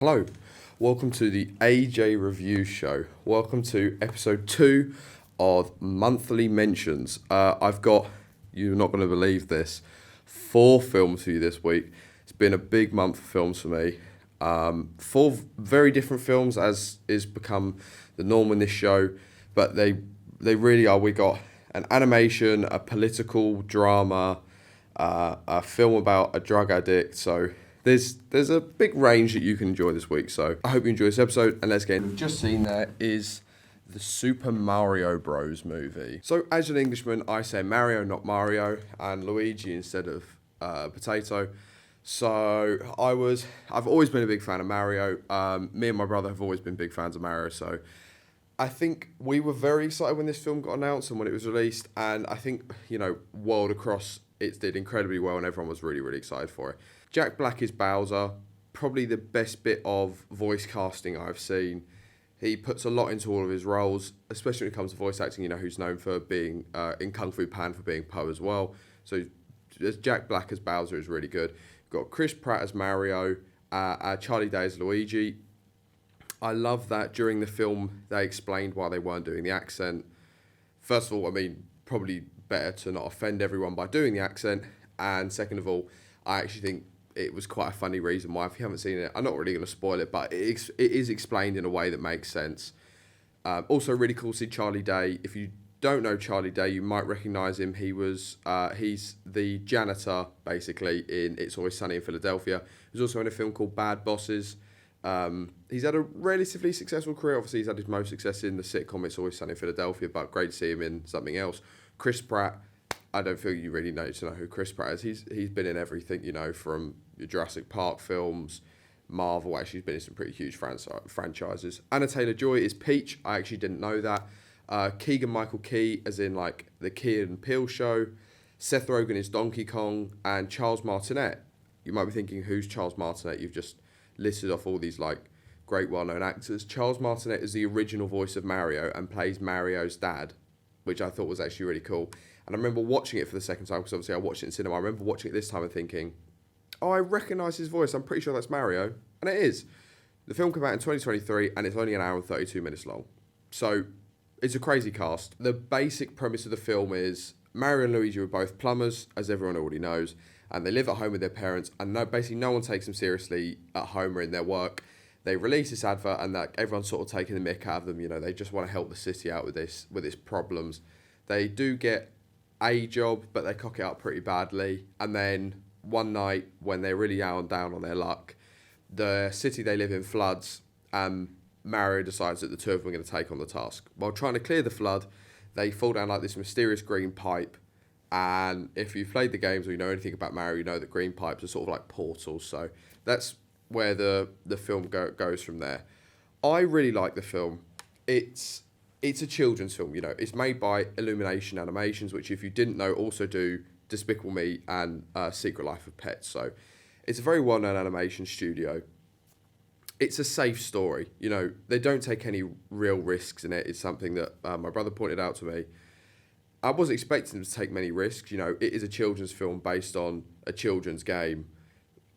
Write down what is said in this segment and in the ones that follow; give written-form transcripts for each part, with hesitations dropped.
Hello, welcome to the AJ Review Show. Welcome to episode 2 of Monthly Mentions. I've got, you're not going to believe this, 4 films for you this week. It's been a big month for films for me. 4 very different films, as is become the norm in this show, but they really are. We got an animation, a political drama, a film about a drug addict. So there's a big range that you can enjoy this week. So I hope you enjoy this episode, and let's get in. We've just seen there is the Super Mario Bros. Movie. So as an Englishman, I say Mario, not Mario, and Luigi instead of potato. So I've always been a big fan of Mario. Me and my brother have always been big fans of Mario. So I think we were very excited when this film got announced and when it was released. And I think, world across, it did incredibly well and everyone was really, really excited for it. Jack Black is Bowser, probably the best bit of voice casting I've seen. He puts a lot into all of his roles, especially when it comes to voice acting, who's known for being in Kung Fu Pan for being Poe as well. So Jack Black as Bowser is really good. You've got Chris Pratt as Mario, Charlie Day as Luigi. I love that during the film they explained why they weren't doing the accent. First of all, probably better to not offend everyone by doing the accent. And second of all, I actually think it was quite a funny reason why. If you haven't seen it, I'm not really going to spoil it, but it is explained in a way that makes sense. Also, really cool to see Charlie Day. If you don't know Charlie Day, you might recognise him. He's the janitor, basically, in It's Always Sunny in Philadelphia. He was also in a film called Bad Bosses. He's had a relatively successful career. Obviously, he's had his most success in the sitcom It's Always Sunny in Philadelphia, but great to see him in something else. Chris Pratt, I don't feel you really need to know who Chris Pratt is. He's been in everything, from your Jurassic Park films, Marvel. Actually, he's been in some pretty huge franchises. Anna Taylor-Joy is Peach. I actually didn't know that. Keegan-Michael Key, as in like the Key and Peele show. Seth Rogen is Donkey Kong, and Charles Martinet. You might be thinking, who's Charles Martinet? You've just listed off all these great well-known actors. Charles Martinet is the original voice of Mario and plays Mario's dad, which I thought was actually really cool. And I remember watching it for the second time, because obviously I watched it in cinema. I remember watching it this time and thinking, oh, I recognise his voice. I'm pretty sure that's Mario. And it is. The film came out in 2023 and it's only an hour and 32 minutes long. So it's a crazy cast. The basic premise of the film is Mario and Luigi were both plumbers, as everyone already knows, and they live at home with their parents, and basically no one takes them seriously at home or in their work. They release this advert and everyone's sort of taking the mick out of them. They just want to help the city out with its problems. They do get a job, but they cock it up pretty badly. And then one night, when they're really down on their luck, the city they live in floods, and Mario decides that the two of them are going to take on the task. While trying to clear the flood, they fall down this mysterious green pipe. And if you've played the games or you know anything about Mario, you know that green pipes are sort of like portals. So that's where the film goes from there. I really like the film. It's a children's film, It's made by Illumination Animations, which, if you didn't know, also do Despicable Me and Secret Life of Pets. So it's a very well-known animation studio. It's a safe story. They don't take any real risks in it. It's something that my brother pointed out to me. I wasn't expecting them to take many risks. It is a children's film based on a children's game,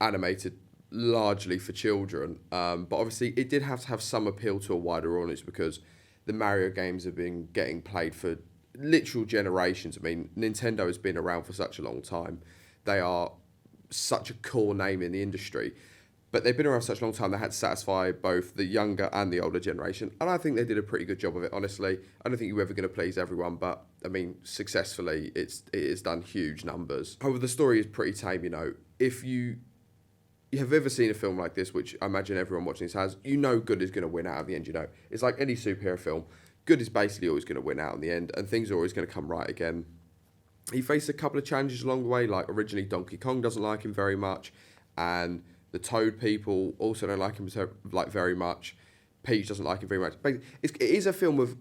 animated largely for children. But obviously, it did have to have some appeal to a wider audience because the Mario games have been getting played for literal generations. Nintendo has been around for such a long time. They are such a core name in the industry. But they've been around for such a long time, they had to satisfy both the younger and the older generation. And I think they did a pretty good job of it, honestly. I don't think you're ever going to please everyone, but, successfully, it has done huge numbers. However, the story is pretty tame, If you have ever seen a film like this, which I imagine everyone watching this has, good is going to win out at the end, It's like any superhero film. Good is basically always going to win out in the end, and things are always going to come right again. He faced a couple of challenges along the way, like originally Donkey Kong doesn't like him very much, and the Toad people also don't like him very much. Peach doesn't like him very much. But it is a film of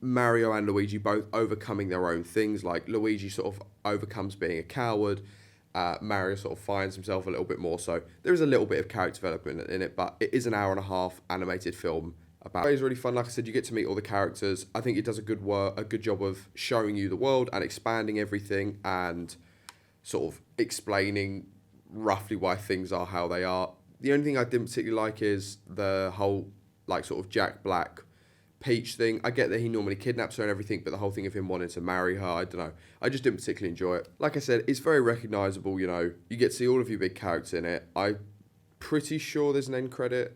Mario and Luigi both overcoming their own things, like Luigi sort of overcomes being a coward, Mario sort of finds himself a little bit more. So there is a little bit of character development in it, but it is an hour and a half animated film. It's really fun. Like I said, you get to meet all the characters. I think it does a good job of showing you the world and expanding everything and sort of explaining roughly why things are how they are. The only thing I didn't particularly like is the whole, like, sort of Jack Black Peach thing. I get that he normally kidnaps her and everything, but the whole thing of him wanting to marry her, I don't know. I just didn't particularly enjoy it. Like I said, it's very recognisable, you know. You get to see all of your big characters in it. I'm pretty sure there's an end credit.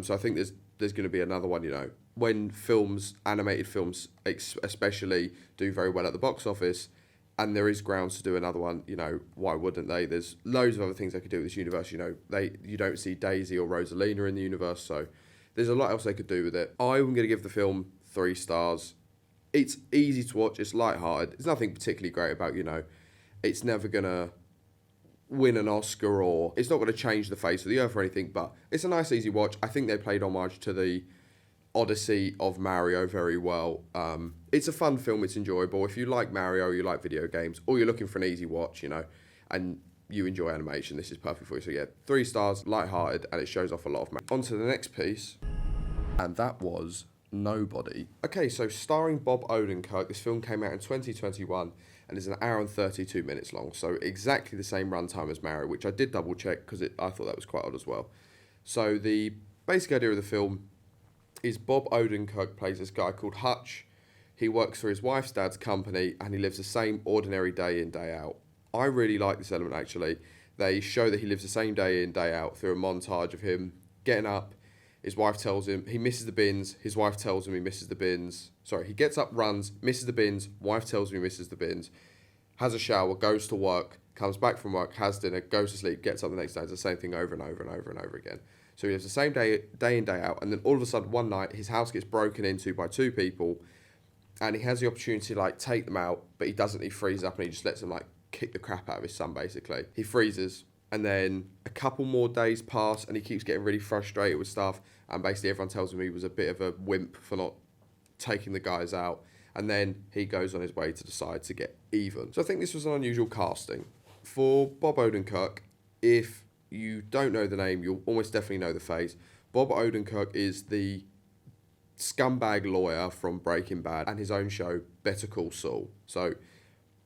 So I think there's going to be another one, you know. When films, animated films especially, do very well at the box office, and there is grounds to do another one, you know, why wouldn't they? There's loads of other things they could do with this universe, you know. You don't see Daisy or Rosalina in the universe, so there's a lot else they could do with it. I'm going to give the film 3 stars. It's easy to watch, it's lighthearted. There's nothing particularly great about, you know, it's never going to win an Oscar, or it's not going to change the face of the earth or anything, but it's a nice, easy watch. I think they played homage to the Odyssey of Mario very well. It's a fun film, it's enjoyable. If you like Mario, you like video games, or you're looking for an easy watch, you know, and you enjoy animation, this is perfect for you. So yeah, 3 stars, light-hearted, and it shows off a lot of On to the next piece, and that was Nobody. Okay, so starring Bob Odenkirk, this film came out in 2021 and is an hour and 32 minutes long, so exactly the same runtime as Mario, which I did double check because I thought that was quite odd as well. So the basic idea of the film is Bob Odenkirk plays this guy called Hutch. He works for his wife's dad's company and he lives the same ordinary day in, day out. I really like this element actually. They show that he lives the same day in, day out through a montage of him getting up. His wife tells him he misses the bins. His wife tells him he misses the bins. Sorry, he gets up, runs, misses the bins. Wife tells him he misses the bins. Has a shower, goes to work, comes back from work, has dinner, goes to sleep, gets up the next day. It's the same thing over and over and over and over again. So he lives the same day in, day out. And then all of a sudden, one night, his house gets broken into by 2 people. And he has the opportunity to, like, take them out. But he doesn't. He freezes up and he just lets them, like, kick the crap out of his son, basically. He freezes. And then a couple more days pass and he keeps getting really frustrated with stuff. And basically everyone tells him he was a bit of a wimp for not taking the guys out. And then he goes on his way to decide to get even. So I think this was an unusual casting. For Bob Odenkirk, if you don't know the name, you'll almost definitely know the face. Bob Odenkirk is the scumbag lawyer from Breaking Bad and his own show, Better Call Saul. So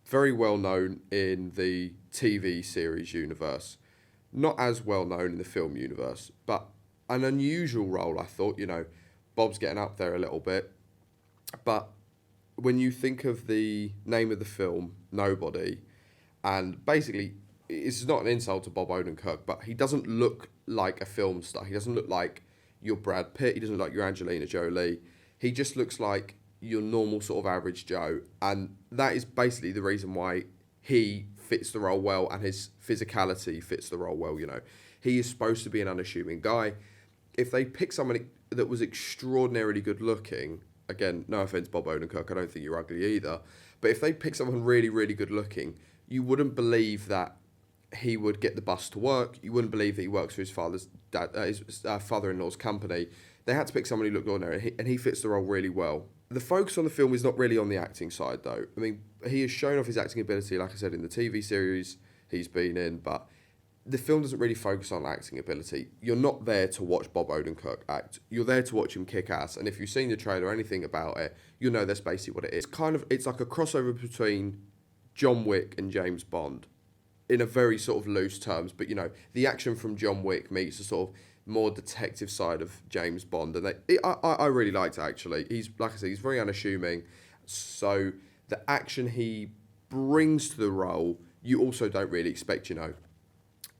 very well known in the TV series universe. Not as well known in the film universe, but an unusual role, I thought. You know, Bob's getting up there a little bit. But when you think of the name of the film, Nobody, and basically, it's not an insult to Bob Odenkirk, but he doesn't look like a film star. He doesn't look like your Brad Pitt. He doesn't look like your Angelina Jolie. He just looks like your normal sort of average Joe. And that is basically the reason why he fits the role well and his physicality fits the role well, you know. He is supposed to be an unassuming guy. If they pick someone that was extraordinarily good looking, again, no offense, Bob Odenkirk, I don't think you're ugly either, but if they pick someone really, really good looking, you wouldn't believe that he would get the bus to work. You wouldn't believe that he works for his father-in-law's company. They had to pick someone who looked ordinary, and he fits the role really well. The focus on the film is not really on the acting side, though. I mean, he has shown off his acting ability, like I said, in the TV series he's been in, but the film doesn't really focus on acting ability. You're not there to watch Bob Odenkirk act. You're there to watch him kick ass, and if you've seen the trailer or anything about it, you'll know that's basically what it is. It's like a crossover between John Wick and James Bond, in a very sort of loose terms, but you know, the action from John Wick meets the sort of more detective side of James Bond, and I really liked it actually. He's, like I said, he's very unassuming, so the action he brings to the role, you also don't really expect, you know.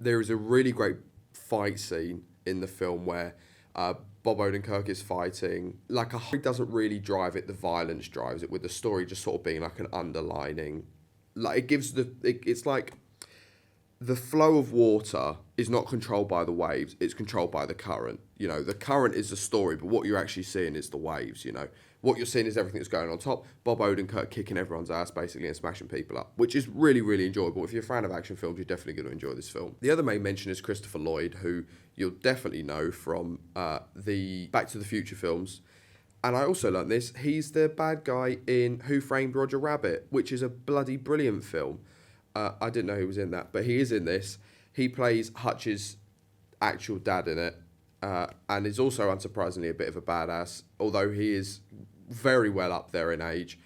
There is a really great fight scene in the film where Bob Odenkirk is fighting, like he doesn't really drive it, the violence drives it, with the story just sort of being like an underlining, like it gives it's like the flow of water is not controlled by the waves, it's controlled by the current. You know, the current is the story, but what you're actually seeing is the waves, you know. What you're seeing is everything that's going on top. Bob Odenkirk kicking everyone's ass, basically, and smashing people up, which is really, really enjoyable. If you're a fan of action films, you're definitely going to enjoy this film. The other main mention is Christopher Lloyd, who you'll definitely know from the Back to the Future films. And I also learned this, he's the bad guy in Who Framed Roger Rabbit, which is a bloody brilliant film. I didn't know he was in that, but he is in this. He plays Hutch's actual dad in it, and is also, unsurprisingly, a bit of a badass, although he is very well up there in age.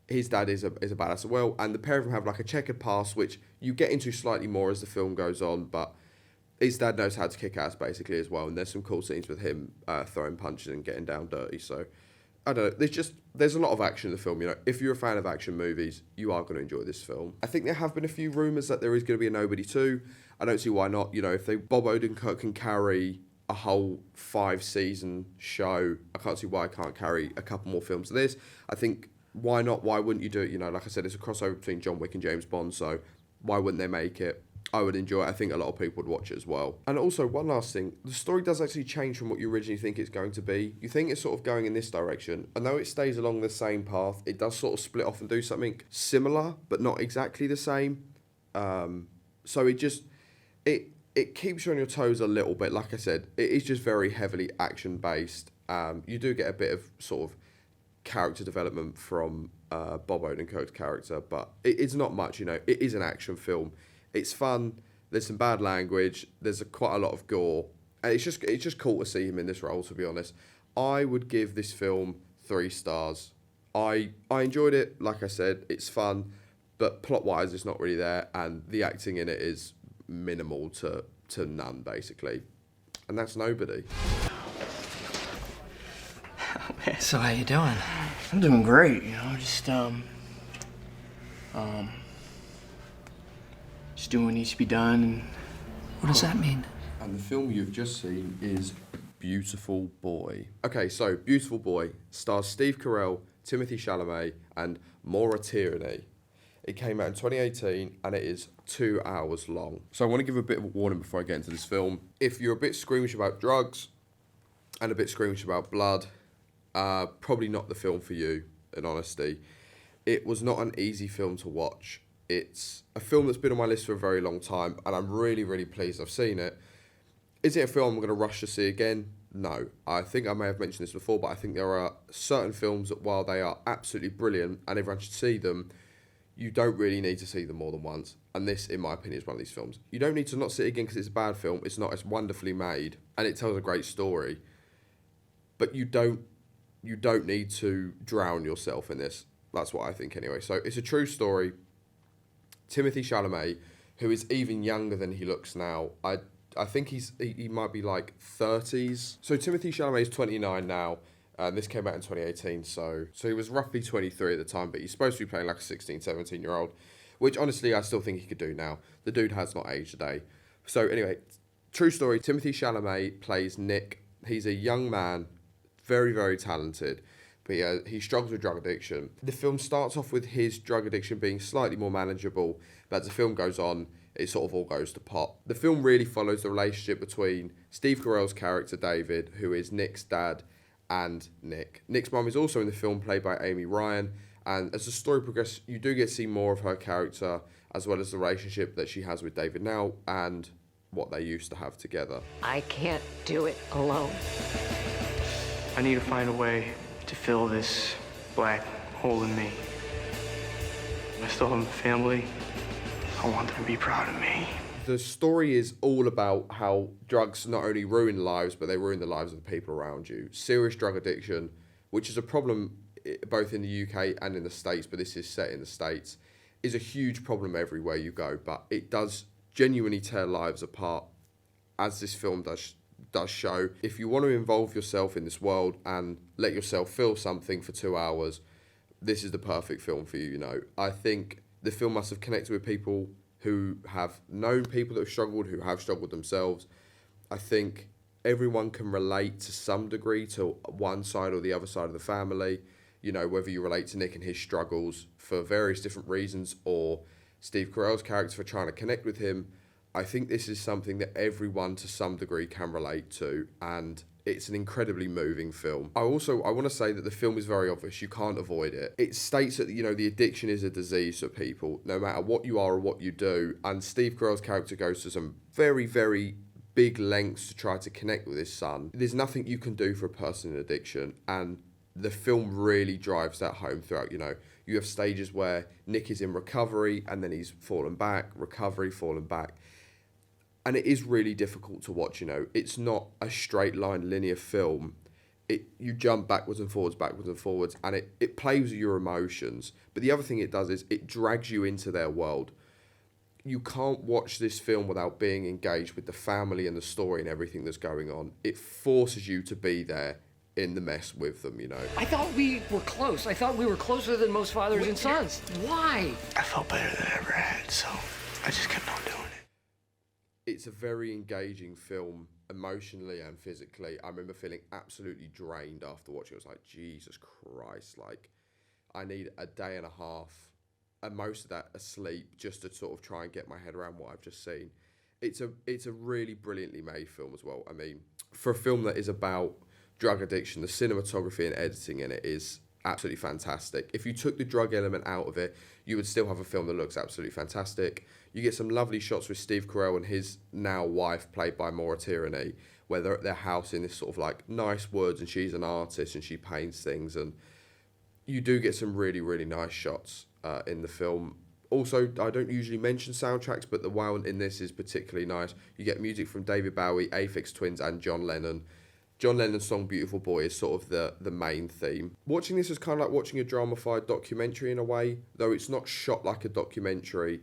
His dad is a badass as well, and the pair of them have like a checkered past, which you get into slightly more as the film goes on, but his dad knows how to kick ass basically as well, and there's some cool scenes with him throwing punches and getting down dirty. So I don't know. There's a lot of action in the film. If you're a fan of action movies, you are going to enjoy this film. I think there have been a few rumours that there is going to be a Nobody 2. I don't see why not. If Bob Odenkirk can carry a whole 5-season show, I can't see why I can't carry a couple more films of this. I think why not? Why wouldn't you do it? Like I said, it's a crossover between John Wick and James Bond, so why wouldn't they make it? I would enjoy it. I think a lot of people would watch it as well. And also, one last thing, the story does actually change from what you originally think it's going to be. You think it's sort of going in this direction. I know it stays along the same path. It does sort of split off and do something similar, but not exactly the same. So it keeps you on your toes a little bit. Like I said, it is just very heavily action-based. You do get a bit of sort of character development from Bob Odenkirk's character, but it's not much, It is an action film. It's fun. There's some bad language. There's quite a lot of gore, and it's just cool to see him in this role. To be honest, I would give this film 3 stars. I enjoyed it. Like I said, it's fun, but plot wise, it's not really there, and the acting in it is minimal to none basically, and that's Nobody. So how you doing? I'm doing great. Just doing what needs to be done. And what does that mean? And the film you've just seen is Beautiful Boy. Okay, so Beautiful Boy stars Steve Carell, Timothy Chalamet, and Maura Tierney. It came out in 2018 and it is 2 hours long. So I want to give a bit of a warning before I get into this film. If you're a bit squeamish about drugs and a bit squeamish about blood, probably not the film for you, in honesty. It was not an easy film to watch. It's a film that's been on my list for a very long time, and I'm really, really pleased I've seen it. Is it a film I'm going to rush to see again? No. I think I may have mentioned this before, but I think there are certain films that, while they are absolutely brilliant and everyone should see them, you don't really need to see them more than once. And this, in my opinion, is one of these films. You don't need to not see it again because it's a bad film. It's not. It's wonderfully made, and it tells a great story. But you don't need to drown yourself in this. That's what I think anyway. So it's a true story. Timothy Chalamet, who is even younger than he looks now. I think he might be like 30s. So Timothy Chalamet is 29 now. And this came out in 2018. So he was roughly 23 at the time, but he's supposed to be playing like a 16, 17-year-old, which honestly I still think he could do now. The dude has not aged a day. So anyway, true story. Timothy Chalamet plays Nick. He's a young man, very, very talented. But he struggles with drug addiction. The film starts off with his drug addiction being slightly more manageable, but as the film goes on, it sort of all goes to pot. The film really follows the relationship between Steve Carell's character, David, who is Nick's dad, and Nick. Nick's mum is also in the film, played by Amy Ryan, and as the story progresses, you do get to see more of her character, as well as the relationship that she has with David now, and what they used to have together. I can't do it alone. I need to find a way to fill this black hole in me. I still have a family. I want them to be proud of me. The story is all about how drugs not only ruin lives, but they ruin the lives of the people around you. Serious drug addiction, which is a problem both in the UK and in the States, but this is set in the States, is a huge problem everywhere you go. But it does genuinely tear lives apart, as this film does show. If you want to involve yourself in this world and let yourself feel something for 2 hours, this is the perfect film for you. I think the film must have connected with people who have known people that have struggled, who have struggled themselves. I think everyone can relate to some degree to one side or the other side of the family. Whether you relate to Nick and his struggles for various different reasons, or Steve Carell's character for trying to connect with him. I think this is something that everyone to some degree can relate to, and it's an incredibly moving film. I want to say that the film is very obvious. You can't avoid it. It states that, the addiction is a disease for people, no matter what you are or what you do, and Steve Carell's character goes to some very, very big lengths to try to connect with his son. There's nothing you can do for a person in addiction, and the film really drives that home throughout. You have stages where Nick is in recovery, and then he's fallen back, recovery, fallen back. And it is really difficult to watch, It's not a straight line linear film. You jump backwards and forwards, and it plays with your emotions. But the other thing it does is it drags you into their world. you can't watch this film without being engaged with the family and the story and everything that's going on. It forces you to be there in the mess with them, you know. I thought we were close. I thought we were closer than most fathers and sons. Why? I felt better than I ever had, so I just kept on doing it. It's a very engaging film emotionally and physically. I remember feeling absolutely drained after watching it. I was like, Jesus Christ, like, I need a day and a half, and most of that asleep, just to sort of try and get my head around what I've just seen. It's a really brilliantly made film as well. I mean, for a film that is about drug addiction, the cinematography and editing in it is absolutely fantastic. If you took the drug element out of it, you would still have a film that looks absolutely fantastic. You get some lovely shots with Steve Carell and his now wife, played by Maura Tierney, where they're at their house in this sort of like nice woods, and she's an artist and she paints things, and you do get some really, really nice shots in the film. Also, I don't usually mention soundtracks, but the one in this is particularly nice. You get music from David Bowie, Aphex Twins, and John Lennon. John Lennon's song Beautiful Boy is sort of the main theme. Watching this is kind of like watching a dramified documentary in a way, though it's not shot like a documentary.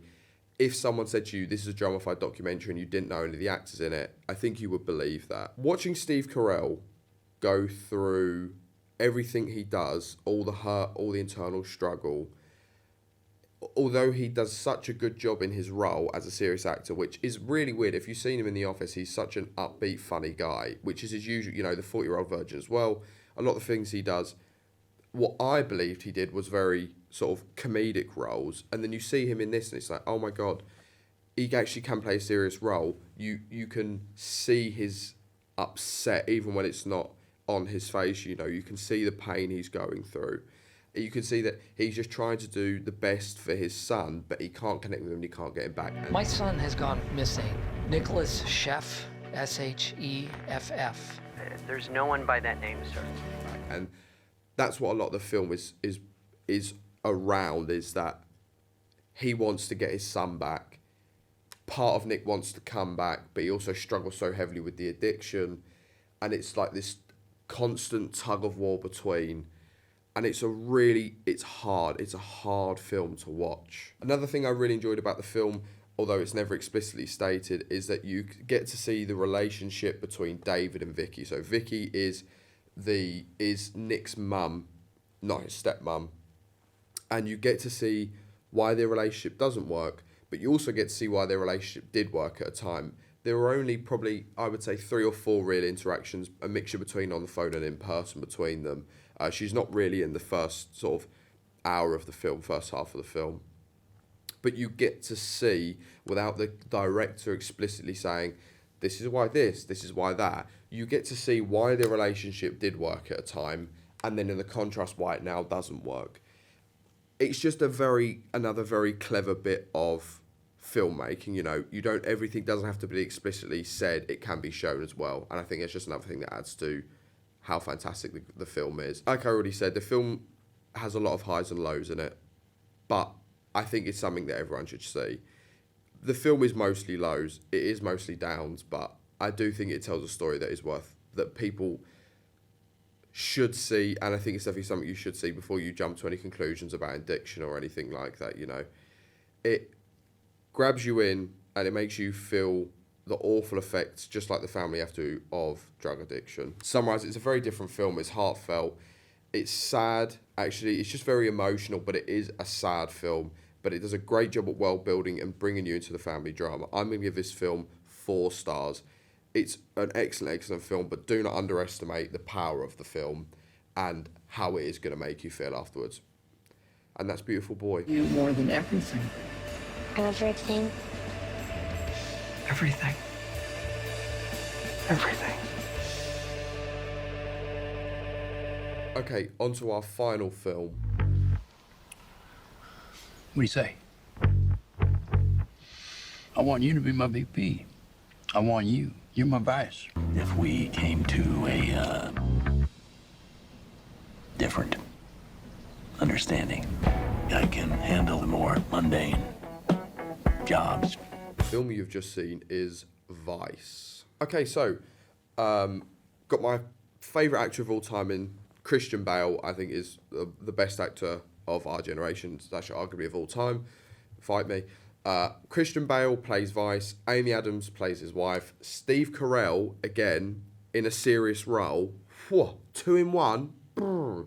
If someone said to you, this is a dramified documentary, and you didn't know any of the actors in it, I think you would believe that. Watching Steve Carell go through everything he does, all the hurt, all the internal struggle, although he does such a good job in his role as a serious actor, which is really weird. If you've seen him in The Office, he's such an upbeat, funny guy, which is his usual, you know, the 40-year-old virgin as well. A lot of the things he does, what I believed he did was very sort of comedic roles. And then you see him in this and it's like, oh my God, he actually can play a serious role. You can see his upset even when it's not on his face, you know. You can see the pain he's going through. You can see that he's just trying to do the best for his son, but he can't connect with him and he can't get him back. And My son has gone missing. Nicholas Sheff, Sheff. There's no one by that name, sir. And that's what a lot of the film is around, is that he wants to get his son back. Part of Nick wants to come back, but he also struggles so heavily with the addiction. And it's like this constant tug of war between. And it's hard. It's a hard film to watch. Another thing I really enjoyed about the film, although it's never explicitly stated, is that you get to see the relationship between David and Vicky. So Vicky is Nick's mum, not his stepmum. And you get to see why their relationship doesn't work, but you also get to see why their relationship did work at a time. There were only probably, I would say, 3 or 4 real interactions, a mixture between on the phone and in person between them. She's not really in the first sort of hour of the film, first half of the film. But you get to see, without the director explicitly saying, this is why this is why that, you get to see why their relationship did work at a time, and then in the contrast, why it now doesn't work. It's just another very clever bit of filmmaking, you know. Everything doesn't have to be explicitly said, it can be shown as well. And I think it's just another thing that adds to how fantastic the film is. Like I already said, the film has a lot of highs and lows in it, but I think it's something that everyone should see. The film is mostly lows, it is mostly downs, but I do think it tells a story that people should see, and I think it's definitely something you should see before you jump to any conclusions about addiction or anything like that, you know. It grabs you in and it makes you feel the awful effects, just like the family have to, of drug addiction. Summarise, it's a very different film. It's heartfelt. It's sad. Actually, it's just very emotional, but it is a sad film. But it does a great job at world building and bringing you into the family drama. I'm going to give this film 4 stars. It's an excellent film, but do not underestimate the power of the film and how it is going to make you feel afterwards. And that's Beautiful Boy. You more than everything. Everything. Everything. Everything. Okay, on to our final film. What do you say? I want you to be my VP. I want you. You're my vice. If we came to a different understanding, I can handle the more mundane jobs. The film you've just seen is Vice. Okay, so got my favourite actor of all time in Christian Bale. I think is the best actor of our generation, / arguably of all time. Fight me. Christian Bale plays Vice. Amy Adams plays his wife. Steve Carell, again, in a serious role. Whew, 2 in 1. Brr.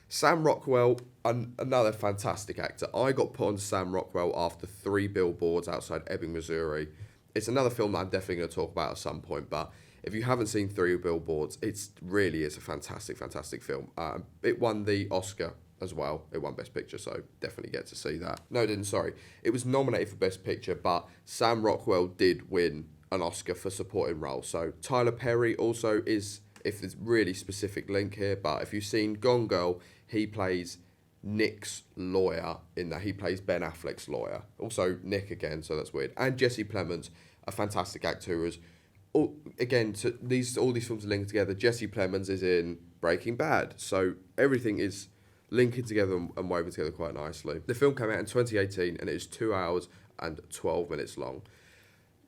Sam Rockwell, another fantastic actor. I got put on Sam Rockwell after 3 Billboards outside Ebbing, Missouri. It's another film that I'm definitely going to talk about at some point, but if you haven't seen 3 Billboards, it really is a fantastic, fantastic film. It won the Oscar as well. It won Best Picture, so definitely get to see that. No, it didn't, sorry. It was nominated for Best Picture, but Sam Rockwell did win an Oscar for supporting role. So Tyler Perry also is, if there's really specific link here, but if you've seen Gone Girl, he plays Nick's lawyer in that. He plays Ben Affleck's lawyer. Also Nick again, so that's weird. And Jesse Plemons, a fantastic actor who is, again, all these films are linked together. Jesse Plemons is in Breaking Bad, so everything is linking together and woven together quite nicely. The film came out in 2018 and it is 2 hours and 12 minutes long.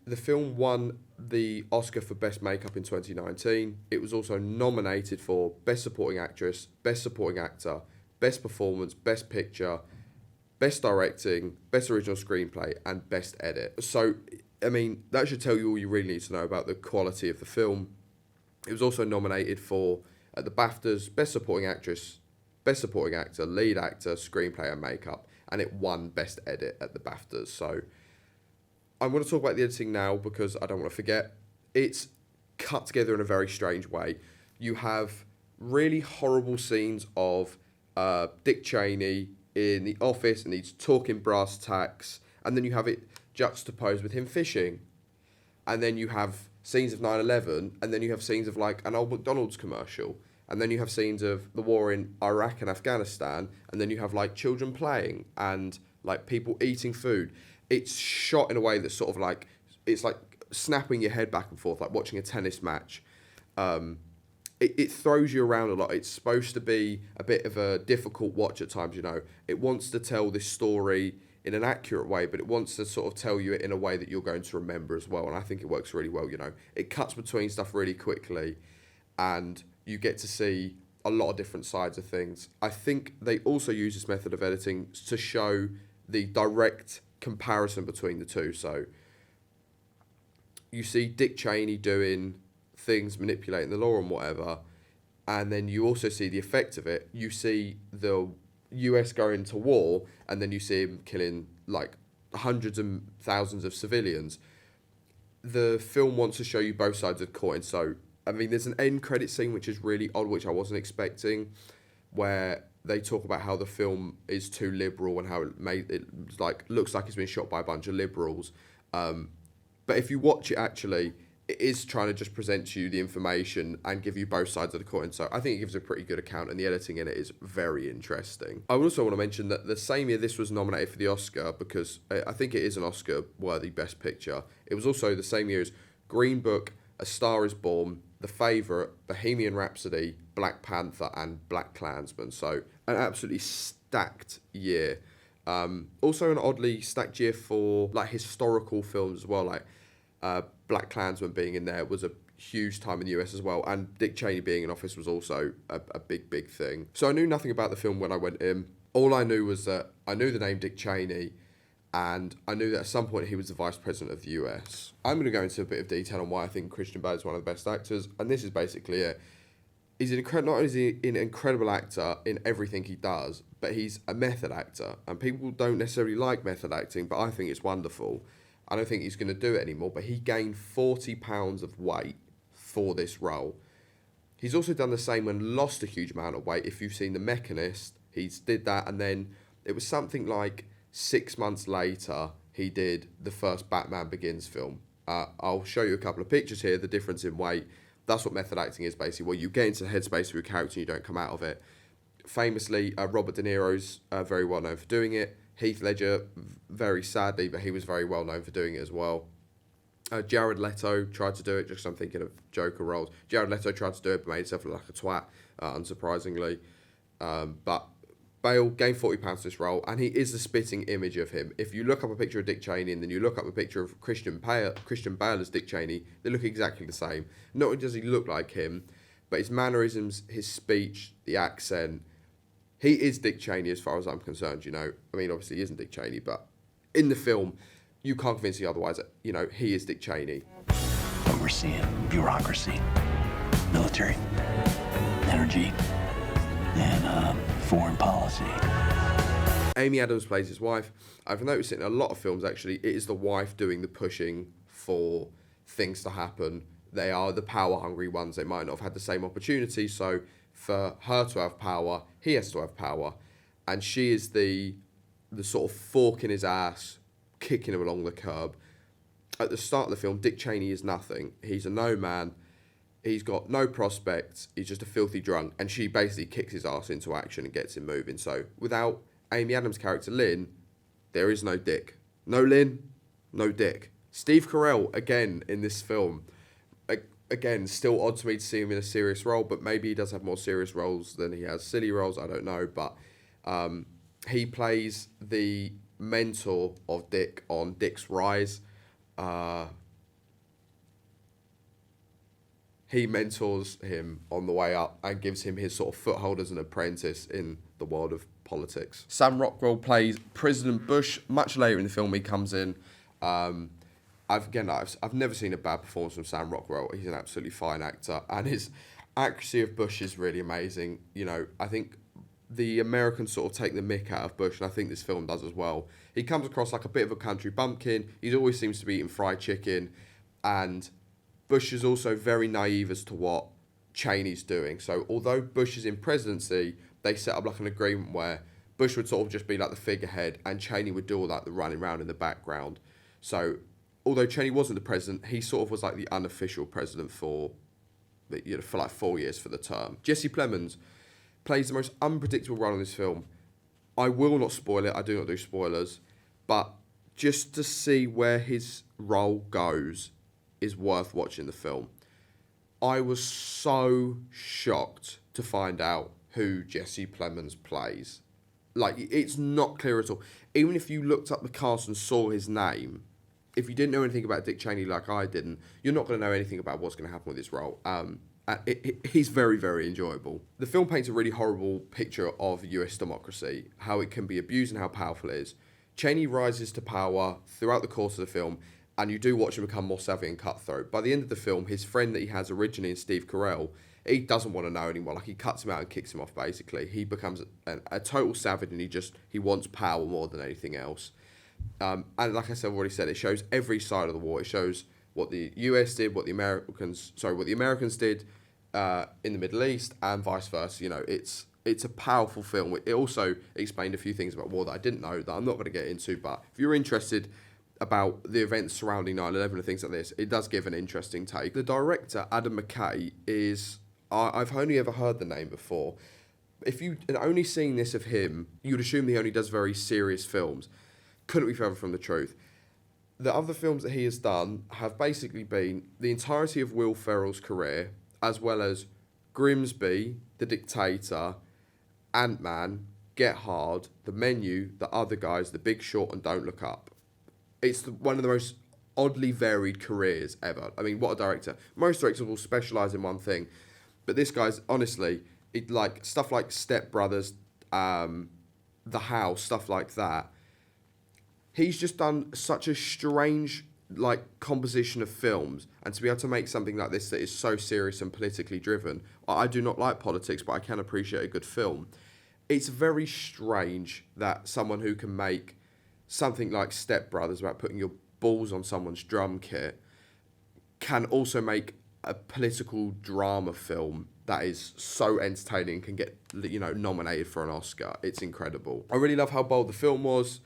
The film won the Oscar for Best Makeup in 2019. It was also nominated for Best Supporting Actress, Best Supporting Actor, Best Performance, Best Picture, Best Directing, Best Original Screenplay, and Best Edit. So, I mean, that should tell you all you really need to know about the quality of the film. It was also nominated for, at the BAFTAs, Best Supporting Actress, Best Supporting Actor, Lead Actor, Screenplay, and Makeup, and it won Best Edit at the BAFTAs. So, I'm going to talk about the editing now because I don't want to forget. It's cut together in a very strange way. You have really horrible scenes of Dick Cheney in the office and he's talking brass tacks, and then you have it juxtaposed with him fishing. And then you have scenes of 9/11, and then you have scenes of like an old McDonald's commercial, and then you have scenes of the war in Iraq and Afghanistan, and then you have like children playing and like people eating food. It's shot in a way that's sort of like, it's like snapping your head back and forth, like watching a tennis match. It throws you around a lot. It's supposed to be a bit of a difficult watch at times, you know. It wants to tell this story in an accurate way, but it wants to sort of tell you it in a way that you're going to remember as well. And I think it works really well, you know. It cuts between stuff really quickly and you get to see a lot of different sides of things. I think they also use this method of editing to show the direct comparison between the two. So you see Dick Cheney doing things, manipulating the law and whatever, and then you also see the effect of it. You see the US going to war, and then you see him killing like hundreds and thousands of civilians. The film wants to show you both sides of the coin. So I mean, there's an end credit scene which is really odd, which I wasn't expecting, where they talk about how the film is too liberal and how it like looks like it's been shot by a bunch of liberals. But if you watch it, actually, it is trying to just present to you the information and give you both sides of the coin. So I think it gives a pretty good account, and the editing in it is very interesting. I also want to mention that the same year this was nominated for the Oscar, because I think it is an Oscar-worthy Best Picture, it was also the same year as Green Book, A Star is Born, The Favourite, Bohemian Rhapsody, Black Panther, and Black Klansman. So an absolutely stacked year. Also an oddly stacked year for like historical films as well, like Black Klansman being in there was a huge time in the US as well, and Dick Cheney being in office was also a big thing. So I knew nothing about the film when I went in. All I knew was that I knew the name Dick Cheney, and I knew that at some point he was the Vice President of the US. I'm going to go into a bit of detail on why I think Christian Bale is one of the best actors, and this is basically it. He's not only is he an incredible actor in everything he does, but he's a method actor, and people don't necessarily like method acting, but I think it's wonderful. I don't think he's going to do it anymore, but he gained 40 pounds of weight for this role. He's also done the same and lost a huge amount of weight. If you've seen The Mechanist, he's did that, and then it was something like 6 months later, he did the first Batman Begins film. I'll show you a couple of pictures here, the difference in weight. That's what method acting is, basically, where you get into the headspace of your character and you don't come out of it. Famously, Robert De Niro's very well known for doing it. Heath Ledger, very sadly, but he was very well known for doing it as well. Jared Leto tried to do it, just I'm thinking of Joker roles. Jared Leto tried to do it, but made himself look like a twat, unsurprisingly. But Bale gained 40 pounds for this role, and he is the spitting image of him. If you look up a picture of Dick Cheney and then you look up a picture of Christian Bale as Dick Cheney, they look exactly the same. Not only does he look like him, but his mannerisms, his speech, the accent. He is Dick Cheney as far as I'm concerned, you know. I mean, obviously he isn't Dick Cheney, but in the film, you can't convince me otherwise. You know, he is Dick Cheney. Overseeing bureaucracy, military, energy, and foreign policy. Amy Adams plays his wife. I've noticed it in a lot of films, actually. It is the wife doing the pushing for things to happen. They are the power-hungry ones. They might not have had the same opportunity, so for her to have power, he has to have power. And she is the sort of fork in his ass, kicking him along the curb. At the start of the film, Dick Cheney is nothing. He's a no man. He's got no prospects. He's just a filthy drunk. And she basically kicks his ass into action and gets him moving. So without Amy Adams' character, Lynn, there is no Dick. No Lynn, no Dick. Steve Carell, again, in this film. Again, still odd to me to see him in a serious role, but maybe he does have more serious roles than he has silly roles. I don't know. But he plays the mentor of Dick on Dick's rise. He mentors him on the way up and gives him his sort of foothold as an apprentice in the world of politics. Sam Rockwell plays President Bush. Much later in the film, he comes in. I've never seen a bad performance from Sam Rockwell. He's an absolutely fine actor, and his accuracy of Bush is really amazing. You know, I think the Americans sort of take the mick out of Bush, and I think this film does as well. He comes across like a bit of a country bumpkin. He always seems to be eating fried chicken, and Bush is also very naive as to what Cheney's doing. So although Bush is in presidency, they set up like an agreement where Bush would sort of just be like the figurehead, and Cheney would do all that, the running around in the background. So although Cheney wasn't the president, he sort of was like the unofficial president for like 4 years for the term. Jesse Plemons plays the most unpredictable role in this film. I will not spoil it. I do not do spoilers. But just to see where his role goes is worth watching the film. I was so shocked to find out who Jesse Plemons plays. Like, it's not clear at all. Even if you looked up the cast and saw his name, if you didn't know anything about Dick Cheney like I didn't, you're not going to know anything about what's going to happen with his role. He's very, very enjoyable. The film paints a really horrible picture of US democracy, how it can be abused and how powerful it is. Cheney rises to power throughout the course of the film, and you do watch him become more savvy and cutthroat. By the end of the film, his friend that he has originally in Steve Carell, he doesn't want to know anymore. Like, he cuts him out and kicks him off, basically. He becomes a total savage, and he wants power more than anything else. And like I've already said, it shows every side of the war. It shows what the US did, what the Americans did in the Middle East, and vice versa. You know, it's a powerful film. It also explained a few things about war that I didn't know that I'm not going to get into. But if you're interested about the events surrounding 9/11 and things like this, it does give an interesting take. The director, Adam McKay, is... I've only ever heard the name before. If you had only seen this of him, you'd assume he only does very serious films. Couldn't be further from the truth. The other films that he has done have basically been the entirety of Will Ferrell's career, as well as Grimsby, The Dictator, Ant-Man, Get Hard, The Menu, The Other Guys, The Big Short, and Don't Look Up. It's one of the most oddly varied careers ever. I mean, what a director. Most directors will specialise in one thing, but this guy's, honestly, like stuff like Step Brothers, The House, stuff like that. He's just done such a strange composition of films, and to be able to make something like this that is so serious and politically driven. I do not like politics, but I can appreciate a good film. It's very strange that someone who can make something like Step Brothers about putting your balls on someone's drum kit can also make a political drama film that is so entertaining, can get nominated for an Oscar. It's incredible. I really love how bold the film was.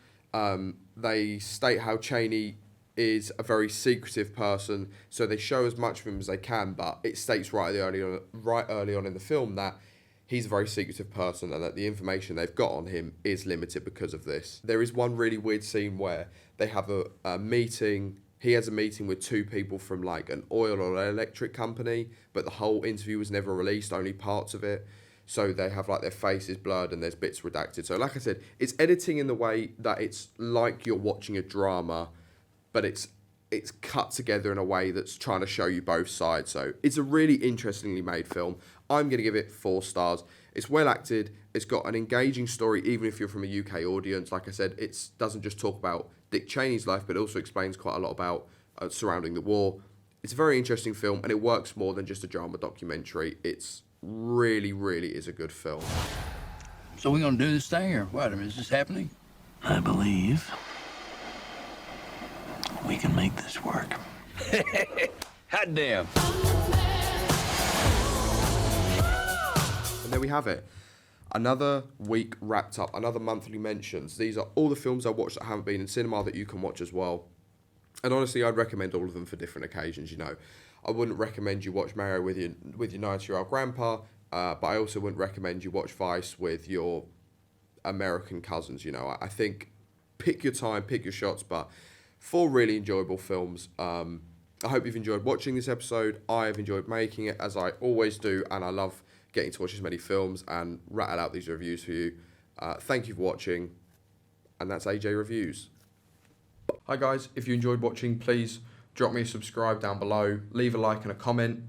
They state how Cheney is a very secretive person, so they show as much of him as they can, but it states right early on in the film that he's a very secretive person and that the information they've got on him is limited because of this. There is one really weird scene where they have a meeting. He has a meeting with two people from like an oil or electric company, but the whole interview was never released, only parts of it. So they have like their faces blurred and there's bits redacted. So like I said, it's editing in the way that it's like you're watching a drama, but it's cut together in a way that's trying to show you both sides. So it's a really interestingly made film. I'm going to give it 4 stars. It's well acted. It's got an engaging story, even if you're from a UK audience. Like I said, it doesn't just talk about Dick Cheney's life, but it also explains quite a lot about surrounding the war. It's a very interesting film, and it works more than just a drama documentary. It's really, really is a good film. So we gonna do this thing, or what? I mean, is this happening? I believe we can make this work. Hot damn. And there we have it. Another week wrapped up, another monthly mentions. These are all the films I watched that haven't been in cinema that you can watch as well. And honestly, I'd recommend all of them for different occasions, you know. I wouldn't recommend you watch Mario with your 90-year-old grandpa, but I also wouldn't recommend you watch Vice with your American cousins, you know. I think pick your time, pick your shots, but 4 really enjoyable films. I hope you've enjoyed watching this episode. I have enjoyed making it, as I always do, and I love getting to watch as many films and rattle out these reviews for you. Thank you for watching, and that's AJ Reviews. Hi guys, if you enjoyed watching, please drop me a subscribe down below, leave a like and a comment.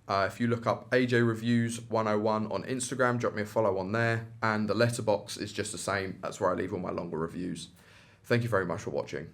If you look up AJ Reviews 101 on Instagram, drop me a follow on there, and the letterbox is just the same. That's where I leave all my longer reviews. Thank you very much for watching.